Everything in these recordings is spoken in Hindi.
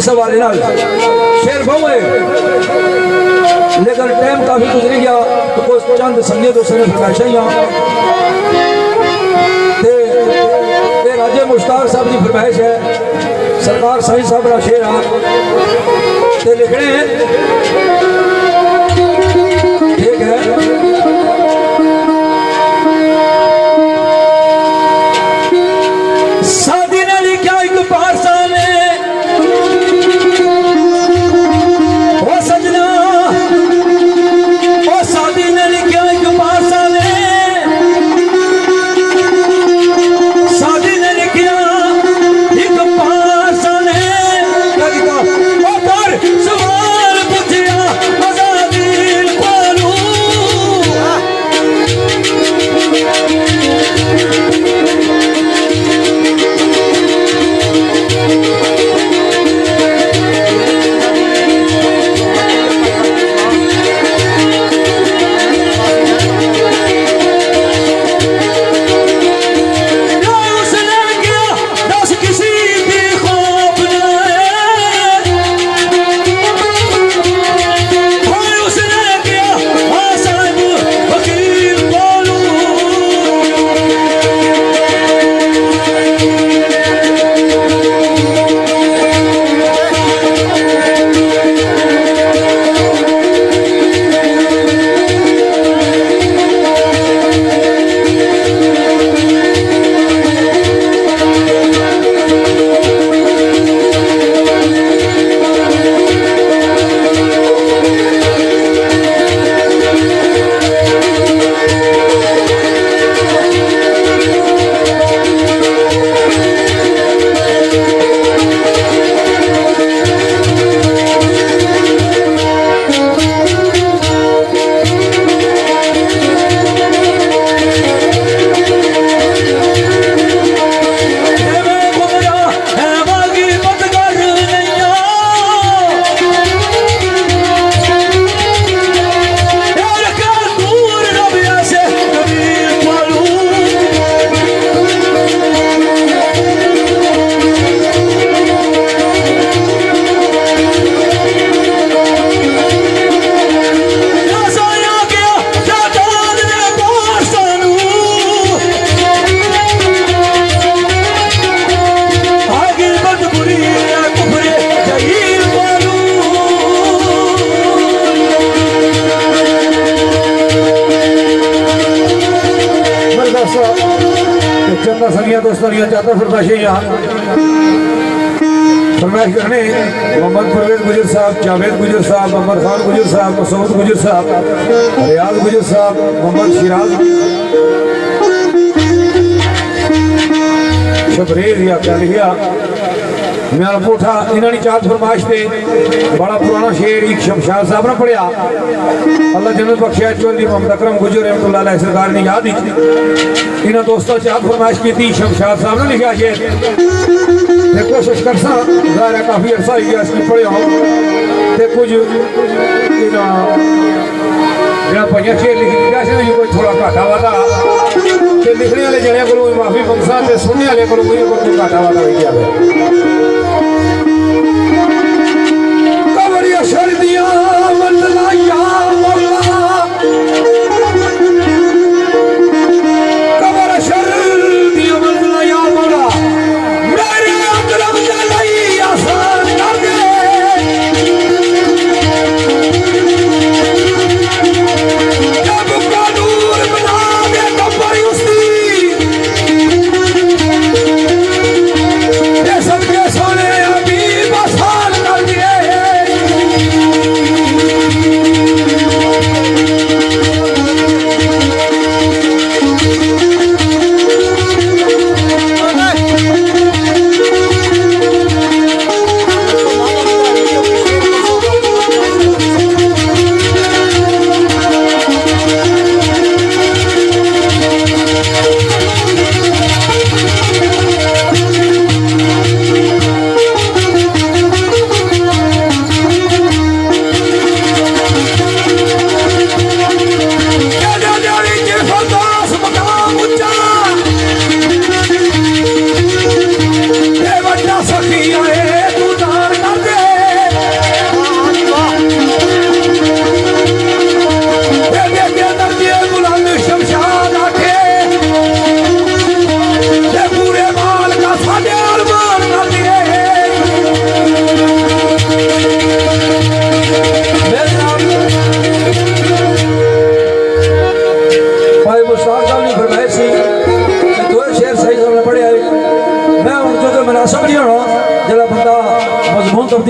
इस हवाले नाल शेर बहु है, लेकिन टाइम काफी गुजरी गया तो कुछ चंद संगे दोस्तों ने फरमाइशा ही राजे मुश्ताक साहब की फरमाइश है। सरकार साईं साहब का शेर आ लिखने ठीक है। सादी ने लिखा एक पारसा में ओ सजना, ओ सादी ने लिखा एक पारसा में, सादी ने लिखा एक पारसा ने ओ पर सवाल पूछया आजादी कोलू। चंदा सगिया दोस्तों चाहता फरमाइश फरमाइश करने मोहम्मद परवेज गुजर साहब, जावेद गुजर साहब, मोहम्मद खान गुजर साहब, मसूद गुजर साहब, रियाज गुजर साहब, मोहम्मद शिराज शबरेज या क्या लिखा मेरा पोठा इन्होंने चार फरमाइश से बड़ा पुराना शेर एक शमशाद साहब ने पढ़िया अल्लाह जन्नत बख्शिया चौधरी मोहम्मद अकरम गुजर रहमतुल्लाह सरकार ने याद इन्होंने दोस्तों चार फरमाइश की थी शमशाद साहब ने लिखा शेर मैं कोशिश कर सा ज़ाहिर काफ़ी अरसा ही गया इसमें पढ़े हो तो कुछ जरा पंजा शेर लिखी नहीं कोई थोड़ा घाटा वादा तो लिखने वाले जड़े को माफ़ी मंगसा तो सुनने वाले को कोई घाटा वादा हो गया सर्दियां मंडला या मौला कबर सर्दियां मंडला या मौला मेरे अकरम जलाई आसान कर दे जब कानून बना दे कबर उसकी ये सब के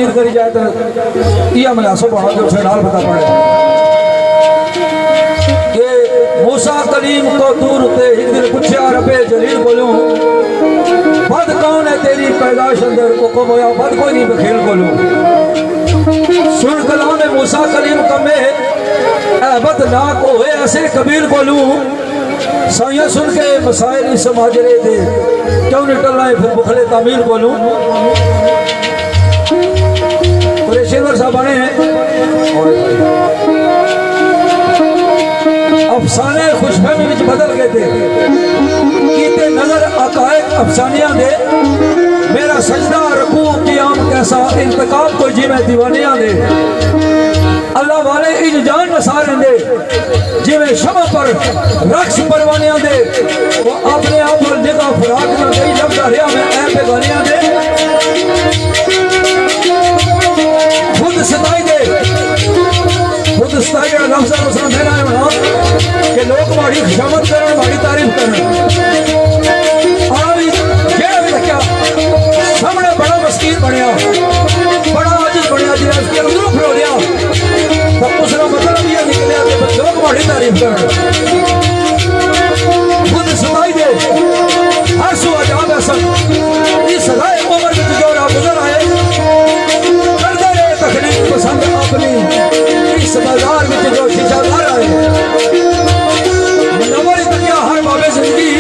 तकदीर करी जाए तो यह मुनासिब होना कि उसे नाल पता पड़े कि मूसा कलीम को दूर होते एक दिन पूछा रबे जलील बोलूं बद कौन है तेरी पैदाश अंदर हुक्म होया बद कोई नहीं बखेल बोलूं सुन कलाम मूसा कलीम कमे बद नाक होए ऐसे कबीर बोलूं साइया सुन के मसाइल इस माजरे दे क्यों निकलना है फिर बुखले तामीर बोलूं शेरवर साहब बने अफसाने खुशफहमी में बदल गए थे कीते नजर अकायद अफसानियां दे मेरा सजदा रकू क़याम कैसा इंतकाब कोई जिमें दीवानियां दे अल्लाह वाले इन जान नसारे दे जिमें शमा पर रक्स परवानियां दे वो अपने आप पर निगाह फराक न गई जब रहा मैं ऐ बेगानियां दे खुद सताई दे खुद सताई का लफ्ज़ उसने देना है ना कि लोग माड़ी खुशामद करन माड़ी तारीफ करन आवी जेड़ा भी देखा सामने बड़ा मस्कीन बनया बड़ा आजिज़ बनया जिस के अंदरों फरो लिया तो उसका मतलब ये निकलिया कि लोग माड़ी तारीफ करन खुद सताई दे हर सू अजाब है सब इस सदाए उम्र में जो गुजर आए करते रहे तकलीफ पसंद अपनी इस बाजार में जो शीशादार आए मनवर तकिया हर बाबे जिंदगी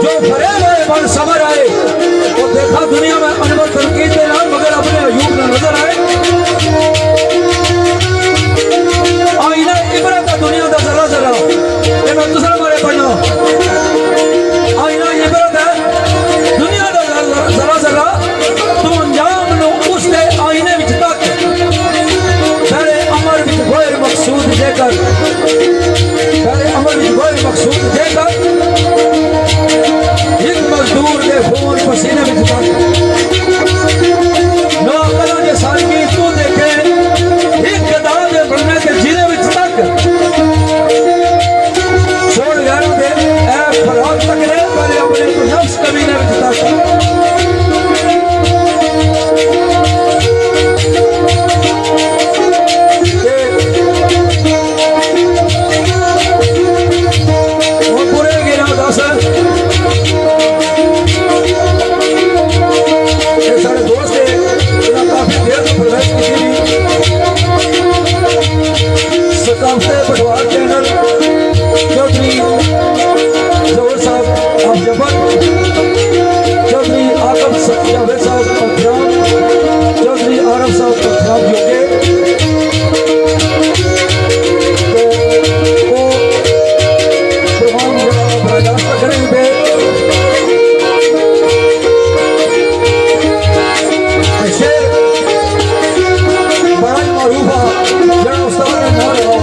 जो भरे हुए मन समर आए वो देखा दुनिया में अनवर तनकीद के नाम मगर अपने अयूब न नजर आए आईना इबरत का दुनिया का जरा जरा ये मैं दूसरा मारे पढ़ना आईना इबरत है दुनिया का जरा जरा तू अंजाम लो उसके आईने विच तक तेरे अमर विच गैर मकसूद देकर तेरे अमर विच गैर मकसूद देकर एक मजदूर के खून पसीने विच तक नो अकला के साल की तू देखे एक गदा के बनने के जीने विच तक छोड़ गैरों दे ऐ फराग तक रे पहले अपने को नफ्स कमीने विच तक पटवार चैनल चौधरी जवर साहब आप जबर चौधरी आकब जावेद साहब अफराम चौधरी आरफ साहब अफराम योगे तो वो प्रोग्राम बर्दाश्त करेंगे शेर बड़ा ही मरूफा जरा उस्ताद ने ना लगा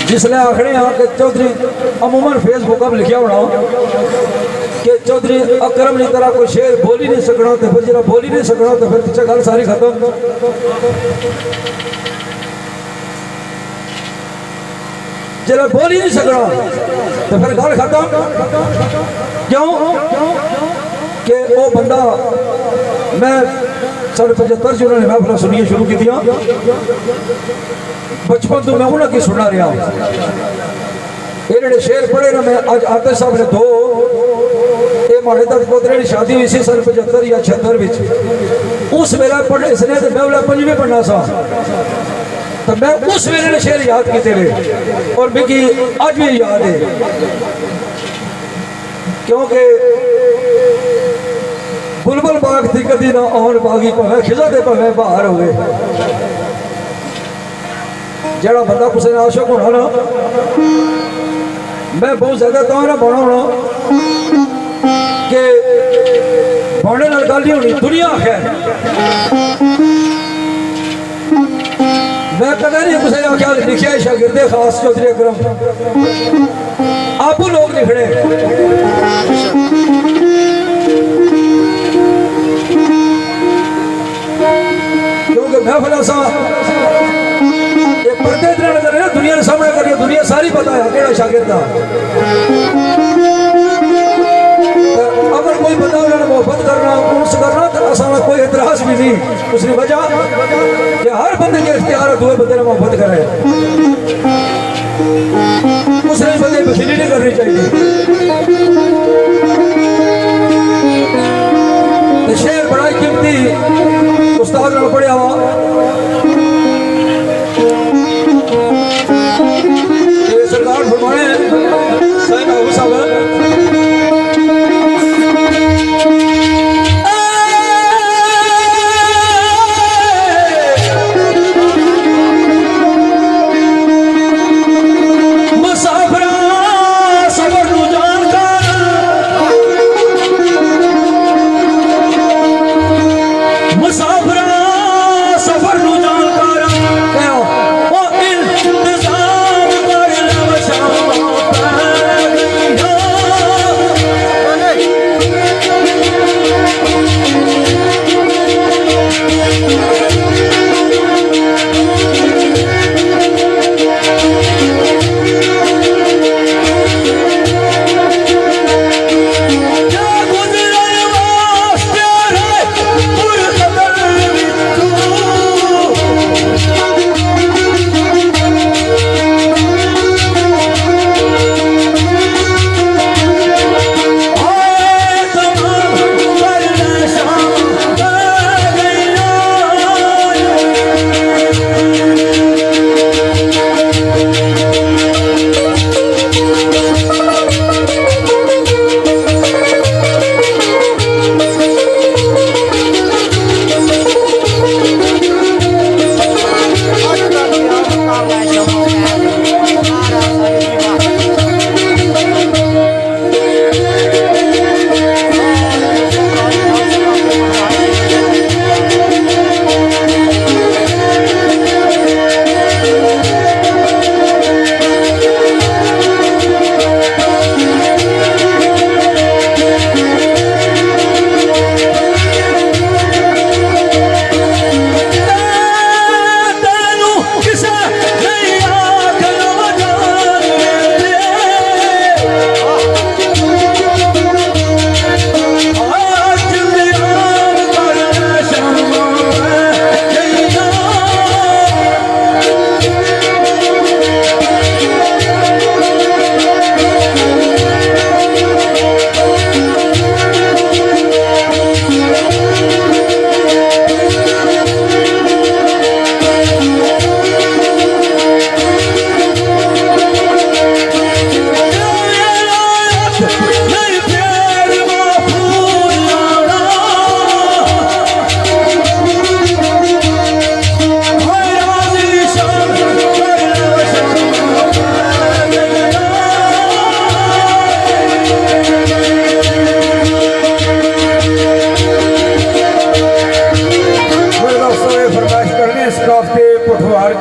जिसने आखने यहाँ के चौधरी अमूमन फेसबुक पर लिखा होना कि चौधरी अकरम की तरह कोई शेर बोल ही नहीं सकना तो फिर जरा बोल ही नहीं सकना तो फिर पीछे गल सारी खत्म जरा बोल ही नहीं सकना तो फिर गल खत्म क्यों कि वो बंदा मैं 75 जो उन्होंने महफिल सुनिया शुरू की बचपन तो मैं उन्होंने की सुना रहा ये शेर पढ़े ना मैं अज आते साहब ने दो ये माड़े दस पोतरे की शादी हुई सी सन 75 या 76 उस वेला पढ़े इसने तो मैं बोला 5वीं पढ़ना सा तो मैं उस वेले शेर याद किए हुए और मिगी अज भी याद है क्योंकि बुलबुल बाग थी कदी ना आन बागी भावे खिजा दे भावे बाहर हो जड़ा बंदा कुछ आशक होना ना मैं बहुत ज्यादा तो ना बना होना कि बने गल नहीं होनी दुनिया है मैं कदा नहीं कुछ आख्या लिखा है शागिर्दे खास चौधरी अकरम आप लोग लिखने क्योंकि महफिल सा पर्दे नजर है दुनिया सामने करिए दुनिया सारी पता है केड़ा शागिर्द अगर कोई बंदा उन्होंने मोहब्बत करना उनस करना तो असाना कोई एतराज भी नहीं उसने वजह कि हर बंदे के इख्तियार है दूसरे बंदे ने मोहब्बत करे उसने बंदे बखीली नहीं करनी चाहिए शेर बड़ा कीमती उस्ताद ने पढ़िया हुआ सरकार फरमाए साहब अबू साहब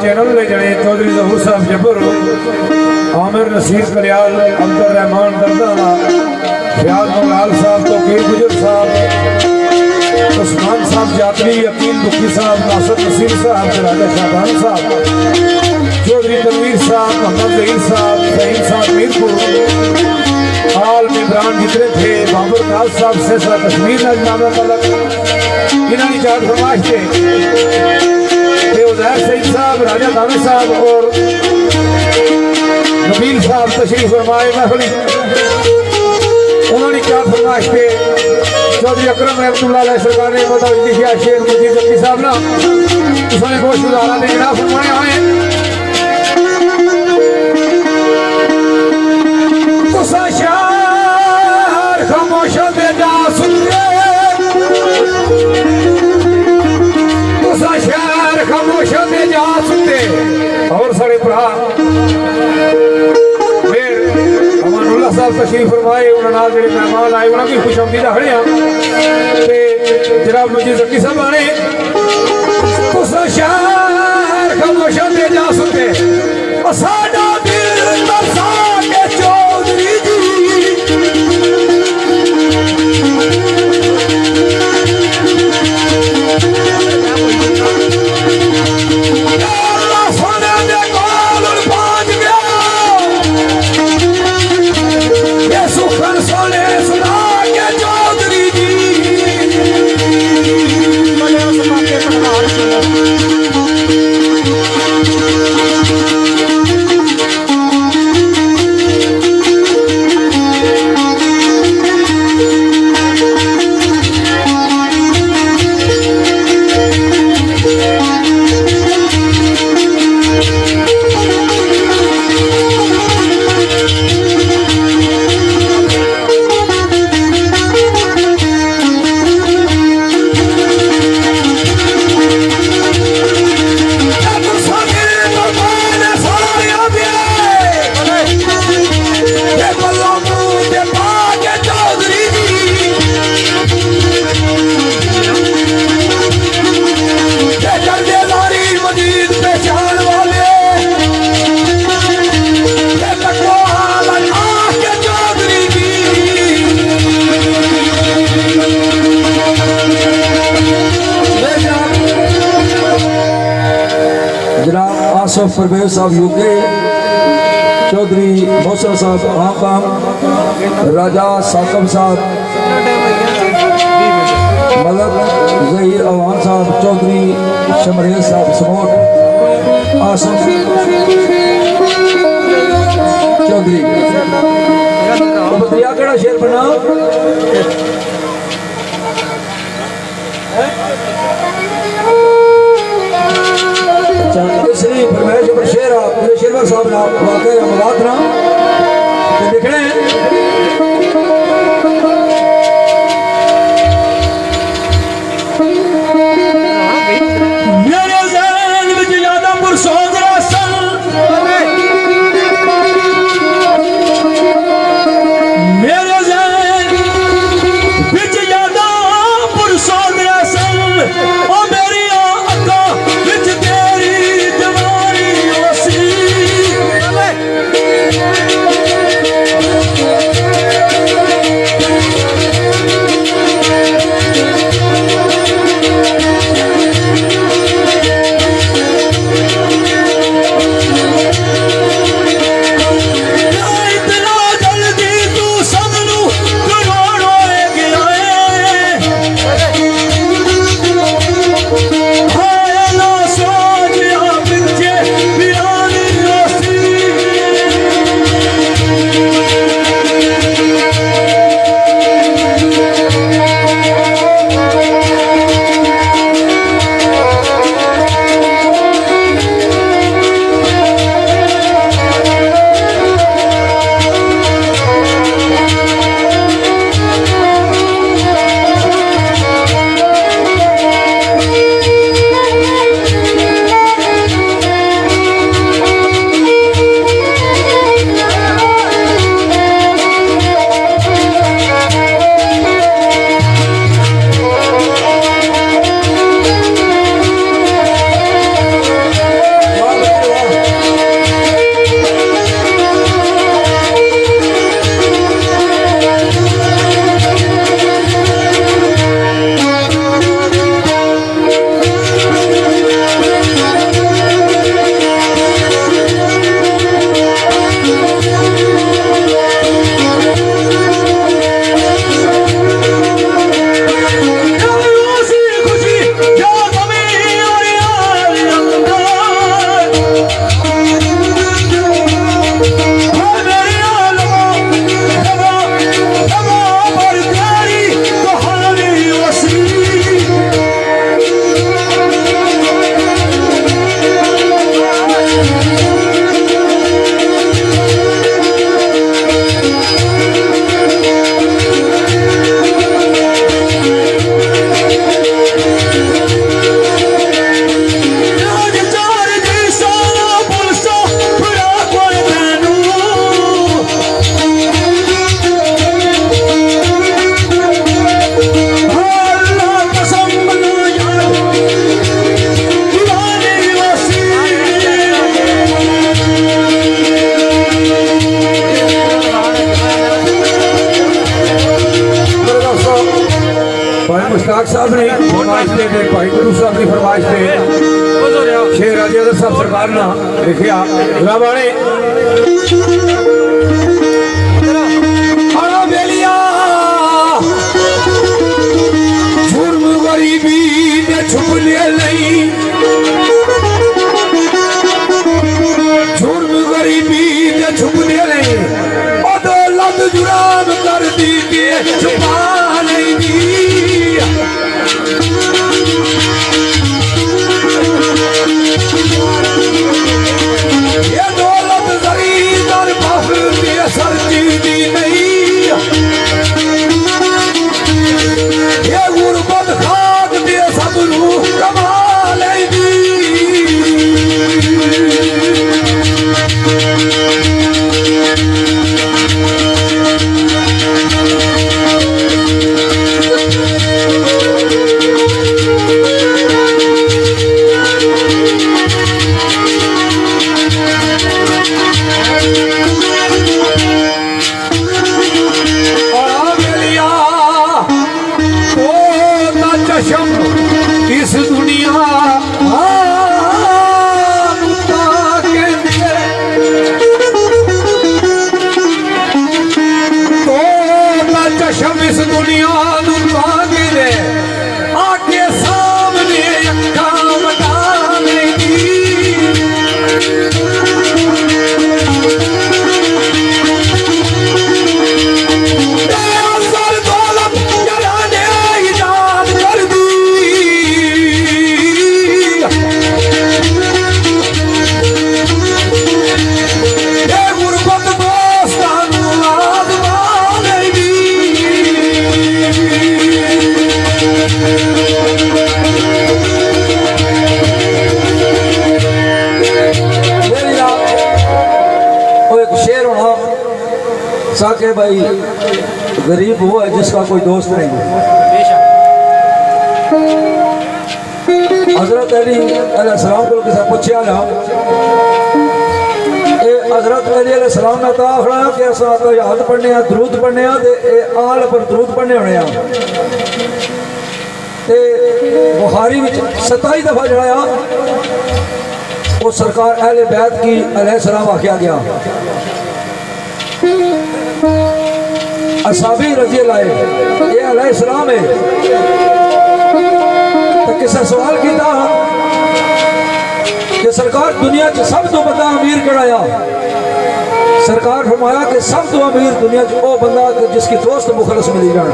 चैनल ले जड़े चौधरी ज़हूर साहब जबर आमिर नसीर कलियाल अब्दुल रहमान दरदाना फयाज मंगलाल साहब तौकीर गुजर साहब उस्मान साहब जातरी अकील बुकी साहब नासर नसीर साहब राजा शाहबान साहब चौधरी तनवीर साहब मोहम्मद जहीर साहब सहीद साहब मीरपुर आल इमरान जितने थे बाबर नाज साहब सेसरा कश्मीर नजनामा मलक इन्होंने चार फरमाइश थे उजैर सईद साहब राजा दानिश साहब और नबील साहब तशरीफ फरमाए महफिल उन्होंने क्या फरमाइश थे चौधरी अकरम रहमतुल्लाह सरकार ने बताओ लिखिया शेर मुजीब जब्बी साहब ना उसने बहुत सुधारा ने जनाब फरमाए आए तुसा शार खामोश दे जा सुनते तुसा शार खामोश दे जा सुनते और सारे भरा साहब तशरीफ फरमाए उन्होंने जो मेहमान आए उन्होंने खुशआमदीद खड़े जनाब मुझे जक्की साहब आने आसफ परवेज साहब यूके, चौधरी मोहसन साहब आकाम, राजा साकब साहब, मलक जहीर अवान साहब, चौधरी शमरेज साहब समोट, आसफ चौधरी बतिया केड़ा शेर बना इसलिए फरमाइश पर शेर पूरे शेरवर साहब ना वाकई मवाद ना लिखने मेरे ज़हन विच यादां पुरसोज रसन, मेरे ज़हन विच यादां पुरसोज रसन, ओ मेरी अक्खां विच तेरी जवानी ओसी। मुश्ताक साहब ने फरमाइश दे भाई गुरु साहब की फरमाइश पे शेर राजा साहब सरकार ना लिखिया रावाणे आना बेलिया जुर्म गरीबी ने छुप ले नहीं, जुर्म गरीबी ने छुप ले नहीं, अदालत जुराम कर दी के छुपा नहीं दी। ये दौलत जरीदार बाहर के सर दी नहीं, ये गुरबत खाक दे सब रूह कमा लेगी। कि भाई गरीब वो है जिसका कोई दोस्त नहीं है। हजरत अली अलैहिस्सलाम को किसी पूछा ना, हजरत अली अलैहिस्सलाम ने तो आखना कि असा तो याद पढ़ने दरूद पढ़ने आल पर दरूद पढ़ने होने बुखारी में 27 दफा जड़ाया वो सरकार अहले बैत की अलैहिस्सलाम आख्या गया। असाबी रजी लाए ये अलैहिस्सलाम है। तो किसी सवाल किया कि सरकार दुनिया च सब तो बड़ा अमीर कराया। सरकार फरमाया कि सब तो अमीर दुनिया च वो बंदा कि जिसकी दोस्त मुखलस मिली जाए।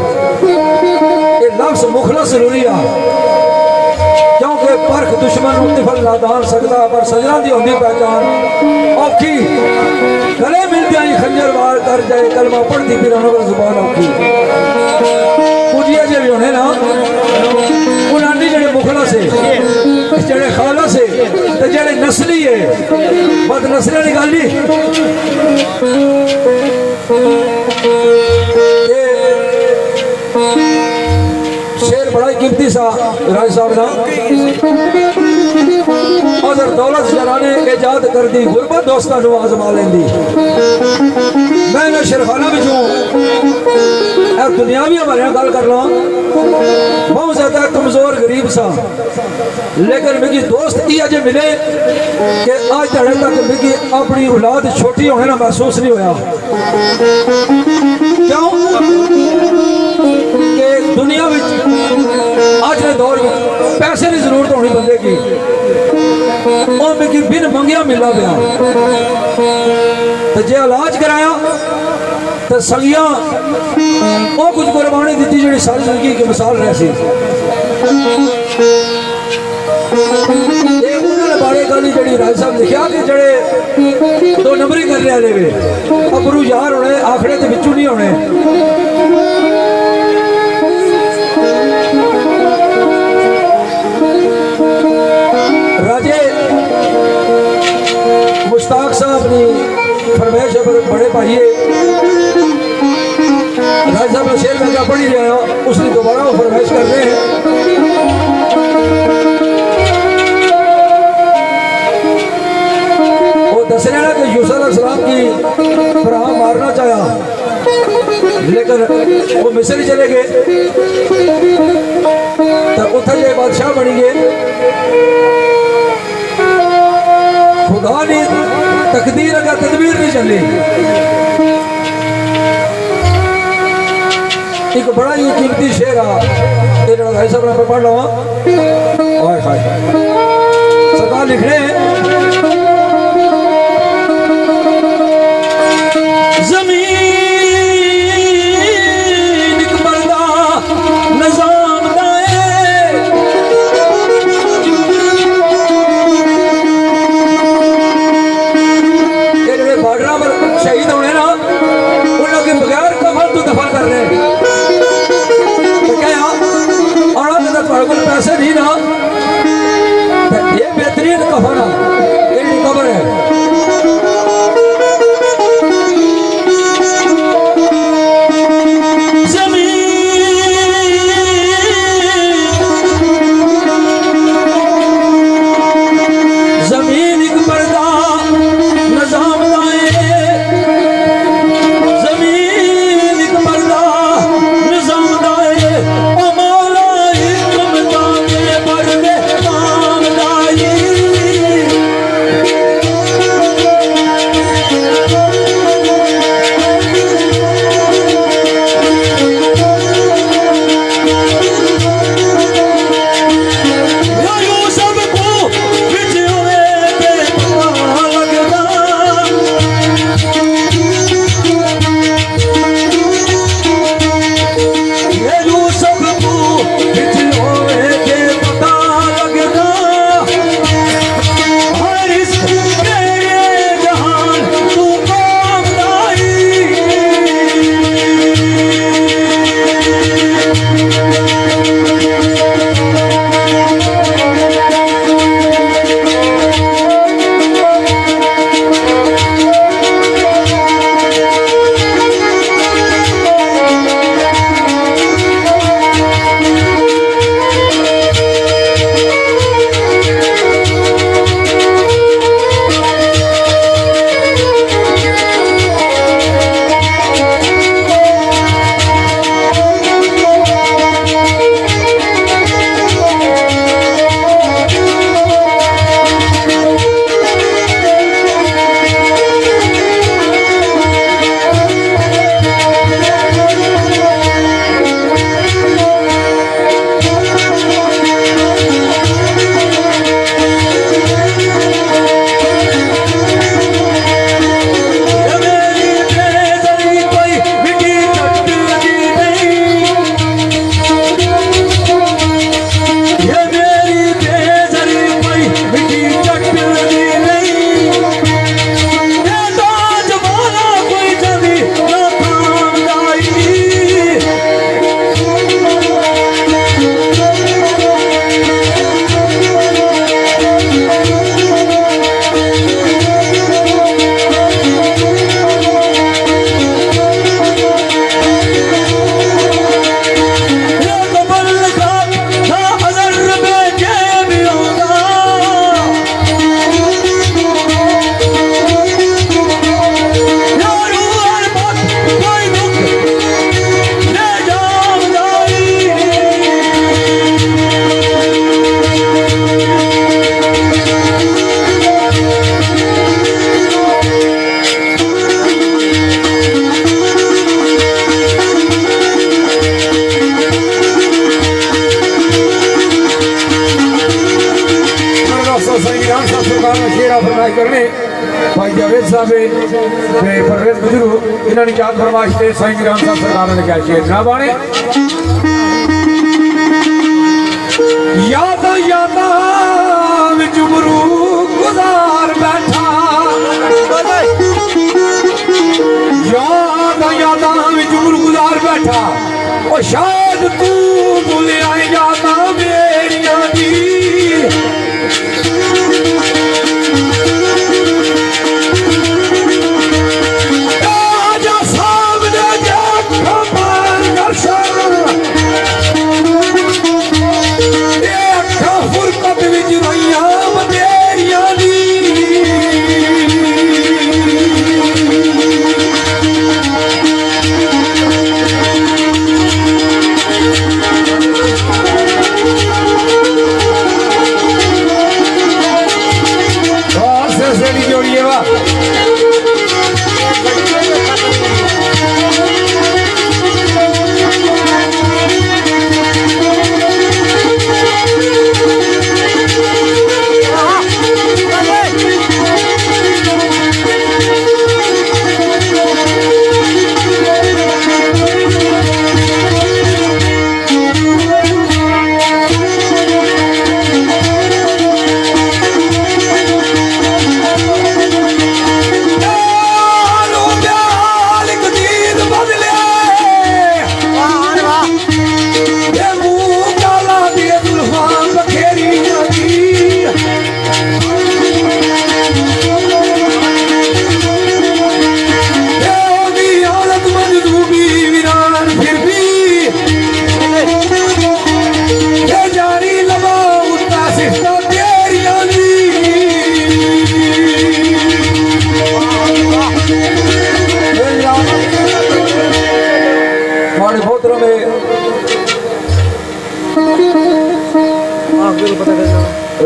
ये लफ्ज मुखलस जरूरी है क्योंकि परख दुश्मन तिफल नादान सकता पर सजना की होंगी पहचान औखी। गले मिलते ही खंजर वार कर जाए कलमा पढ़ती फिर उन्होंने जुबान औखी। पूजिया जे भी होने ना उन्होंने जड़े मुखलस है जड़े खालस है तो जड़े नस्ली है बद नस्लियां निकाली। शेर बड़ा ही कीमती सा राय साहब ना अगर दौलत जराने इजाद कर दी गुरबत दोस्तां नूं आजमा लेंदी। मैं ना शेरखाना बिचों दुनियावी हमारे गल कर ला बहुत ज्यादा कमजोर गरीब सा लेकिन मेरी दोस्त ये अजे मिले कि आज तड़े तक मेरी अपनी औलाद छोटी होने ना महसूस नहीं होया। क्यों कि दुनिया में आज के दौर में पैसे की जरूरत होनी बंदे की और मेरी बिन मंगिया मिला पाया। तो जे इलाज कराया तो संगिया वो कुछ कुर्बानी दी जी सारी जिंदगी की मिसाल रही। बारे गल जी राय साहब लिखा कि जड़े 2 नंबरी करने वाले वे अबरू यार होने आखड़े के बिचू नहीं होने। राजे मुश्ताक साहब ने फरमाइश बड़े भाईए राज साहब ने शेर में क्या पढ़ी रहा उसने दोबारा वो फरमाइश कर रहे हैं। वो दस रहे ना कि यूसुफ अलैहिस्सलाम की भरा मारना चाहा लेकिन वो मिस्र चले गए तो उथे ये बादशाह बनी गए। खुदा ने तकदीर अगर तदबीर नहीं चली। एक बड़ा ही कीमती शेर आ भाई साहब ने पढ़ लो सरकार लिख रहे हैं जमीन बंदा निजाम दाए बॉर्डर पर शहीद होने ना उन के बगैर कफन तो दफन कर रहे हैं। पैसे नहीं ना ये बेहतरीन कफन है गिरान साहब सरकार ने शेर फरमाइश करने भाई जावेद साहब परवेज गुजरू इन्होंने याद फरमाइश से साईं गिरान साहब सरकार ने क्या शेर ना बाने याद यादा विच गुरु गुजार बैठा याद यादा विच गुरु गुजार बैठा और शायद तू भूल आए यादा मेरिया दी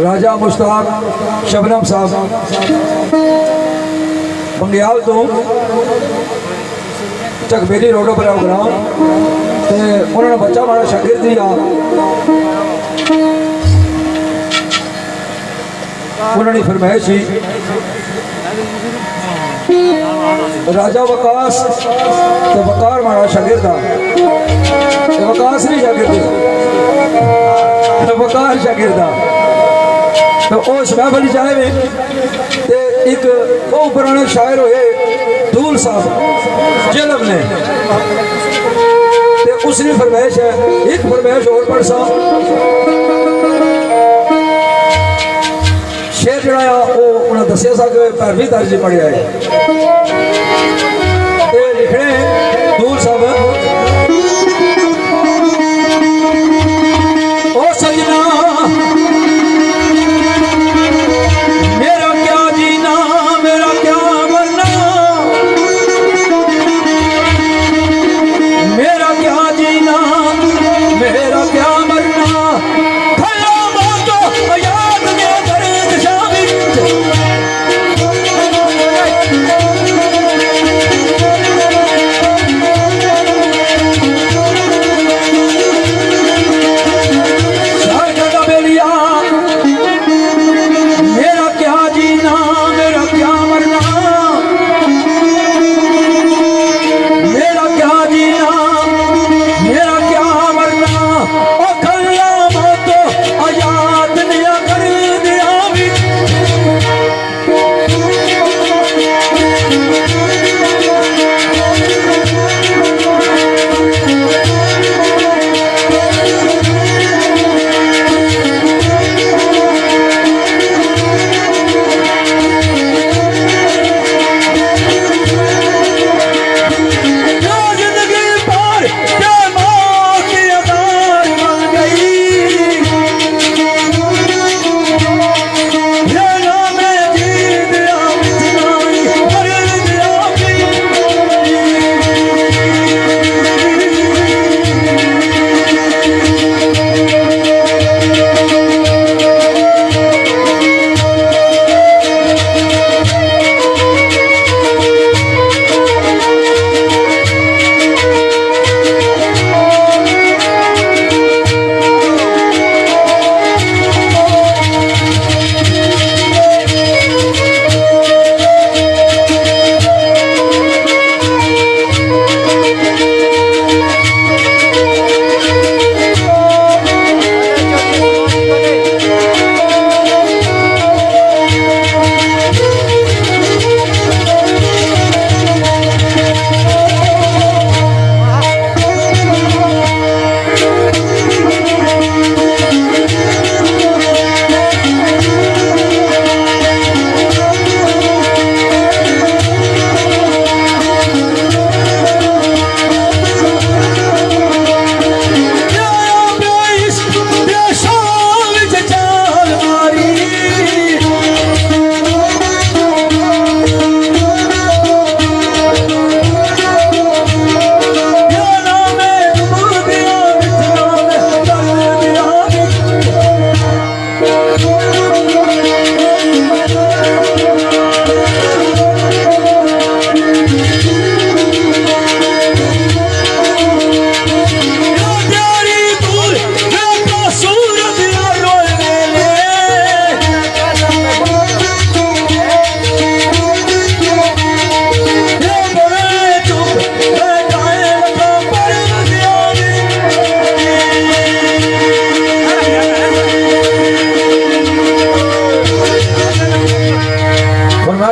राजा मुश्ताक शबनम साहब बंगियाल तो चकबेली रोड पर ग्राम ते उन्होंने बच्चा बड़ा शागिर्द दिया उन्होंने फरमाइश ही राजा वकास तो वकार मारा शागिर्द वकास नहीं शागिर्द वकार शागिर्द तो उस महफल चाहे में एक बहुत पुराने शायर होए दूल साहब जेलम ने ते उसने फरमाइश है एक फरमाइश और पढ़ सा शेर जड़ाया वो उन्हें दसिया सा कि 12वीं दर्जे पढ़िया है ते लिखने दूल साहब ओ सजना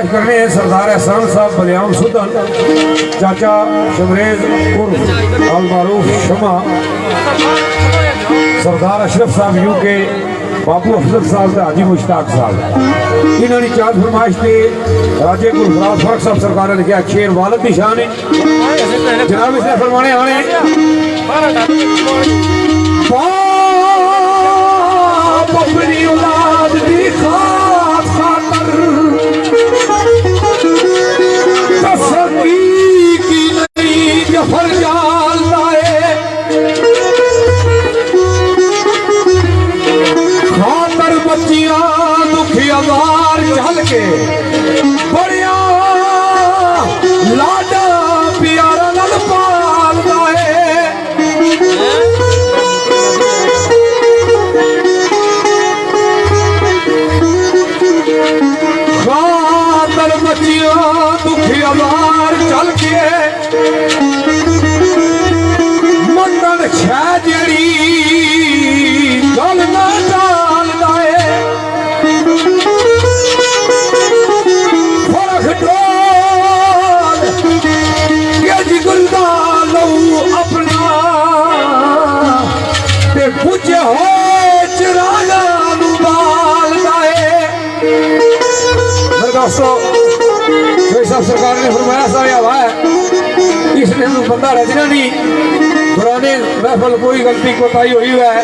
फरमाइश करने हैं सरदार एहसान साहब बलियाम सुल्तान, चाचा शमरेज उर्फ अल मारूफ शमा, सरदार अशरफ साहब यूके, बापू अफजल साहब ते हाजी मुश्ताक साहब। इन्होंने चार फरमाइश से राजे गुलफराज फरक साहब सरकार ने लिखा शेर वालद की शान है। जनाब इसने फरमाने आने अपनी औलाद की खास खातर तसकी की नहीं जफर जाल लाए, खातर बच्चियां दुखी आवार चल के बड़िया लाडा प्यारा नल पाल लाए। दुखी आवार चल के मंगल छह जड़ी गल ना डाल लाए, फरख डोल जी गुलदा लऊ अपना ते पूजे हो चिरागा बाल लाए। दोस्तों साहब सरकार ने फरमाया सारे हवा है इसने बंदा रचना नहीं पुराने महफल कोई गलती कोताही हुई है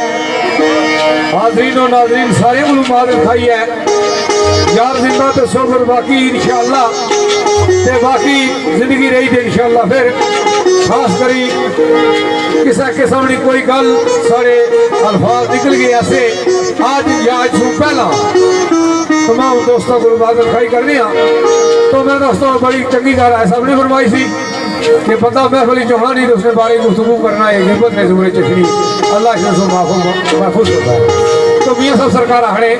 हाजरीन और नाजरीन सारे मालूमात लिखाई है यार जिंदा तो सोबर बाकी इंशाअल्लाह ते बाकी जिंदगी रही थी इंशाअल्लाह फिर खास करी किसी किस्म की कोई गल सारे अल्फाज निकल गए ऐसे आज या पहला तमाम दोस्तों को बात लिखाई करने तो मैं दोस्तों बड़ी चंगी गल है सबने फरमाई सी कि बंदा महफली चौहान नहीं तो उसने बारे गुफ्तगू करना है गिरबत में जुमरे चखनी अल्लाह से महफूज होता है। तो मियाँ साहब सरकार आखड़े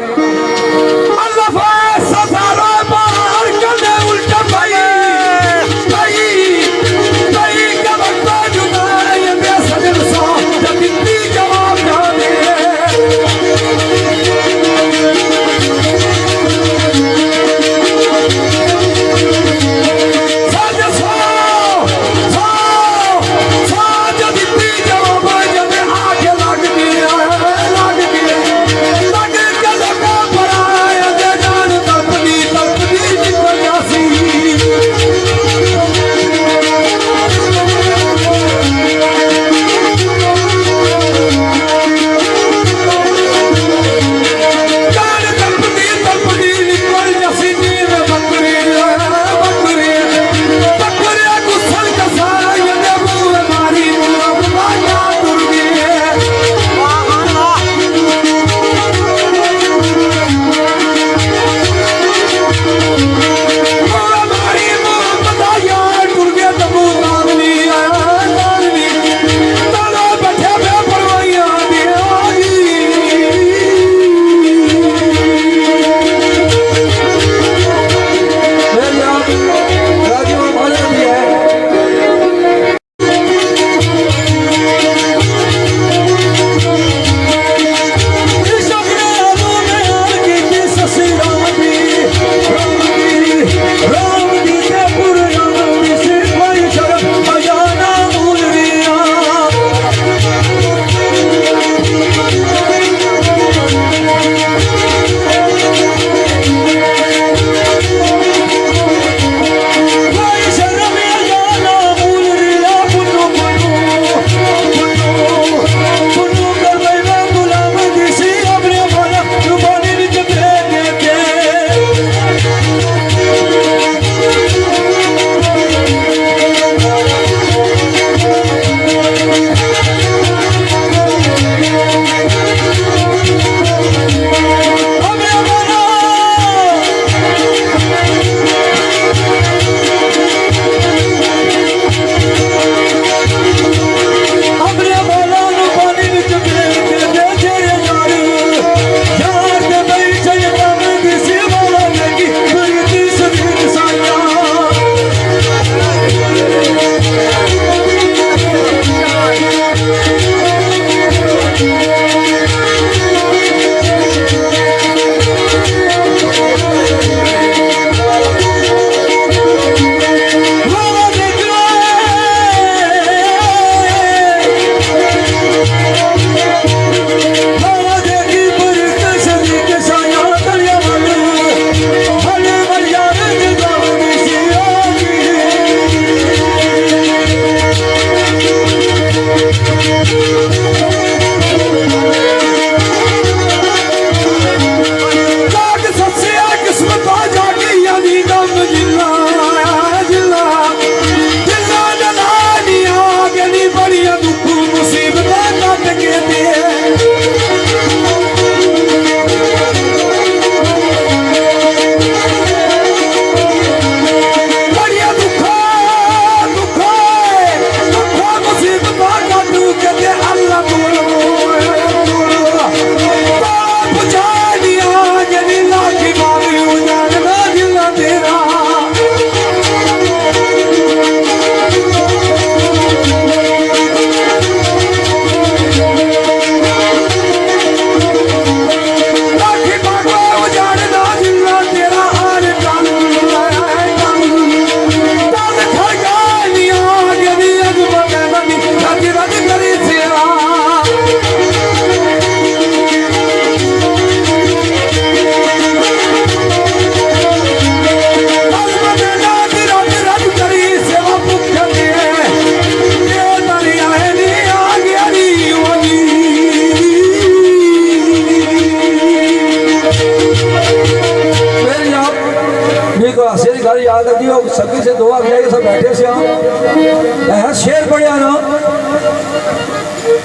भी को हासे की गल याद आती हो सभी से दुआ किया सब बैठे से है शेर पढ़िया ना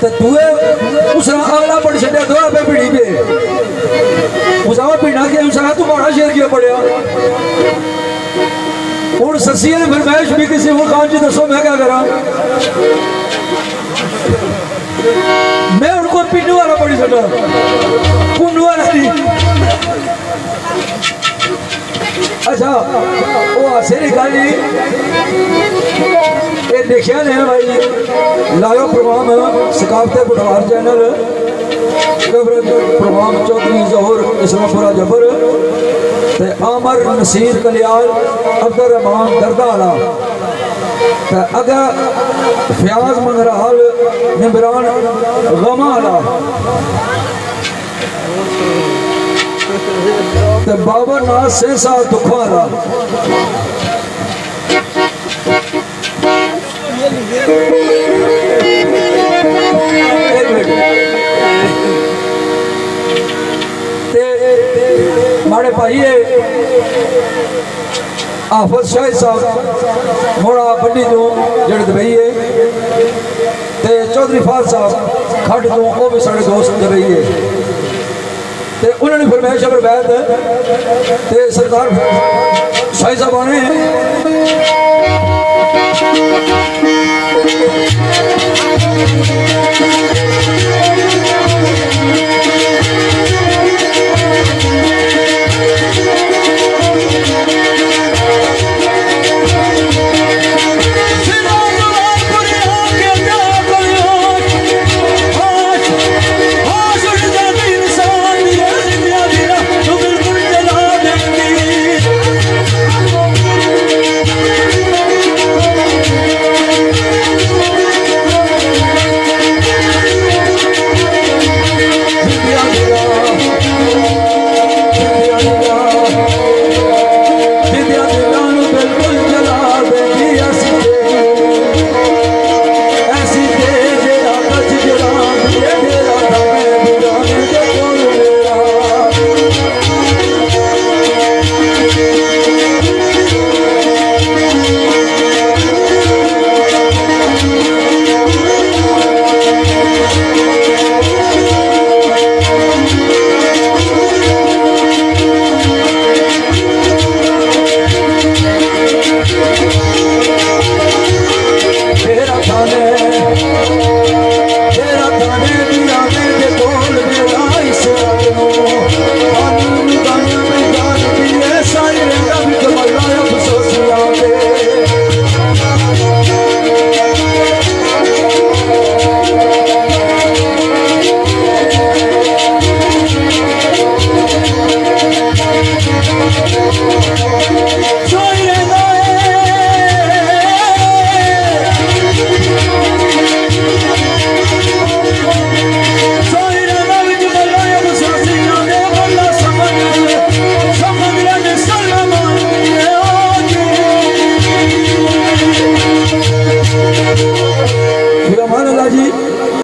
तो दुए उस अगला पढ़ छड़िया दुआ पे पीढ़ी पे उसावा पीढ़ा के उसा तू बड़ा शेर क्यों पढ़िया और ससी ने फरमाइश भी किसी वो काम जी दसो मैं क्या करा मैं उनको पिंडू वाला पढ़ी सकता पुंडू वाला नहीं अच्छा वो आसेरी गाली ये देखिया ने भाई लायो प्रोग्राम सकाफते बुढ़वार चैनल प्रोग्राम चौधरी जहूर इस्लामपुरा जबर ते आमर नसीर कलियाल अब्दुल रहमान दरदाला ते अगर फयाज मंगराल निमरान गमाला ते बाबर नाथ सेसा दुखवाला माड़े भाई आफत शाहिद साहब मोड़ा बड्डी तो जेड़े दुबई है ते चौधरी फाज साहब खड्ड तो वो भी साढ़े दोस्त दुबई है ते उन्होंने फरमाइश पर बैठ ते सरकार शाहिद साहब आने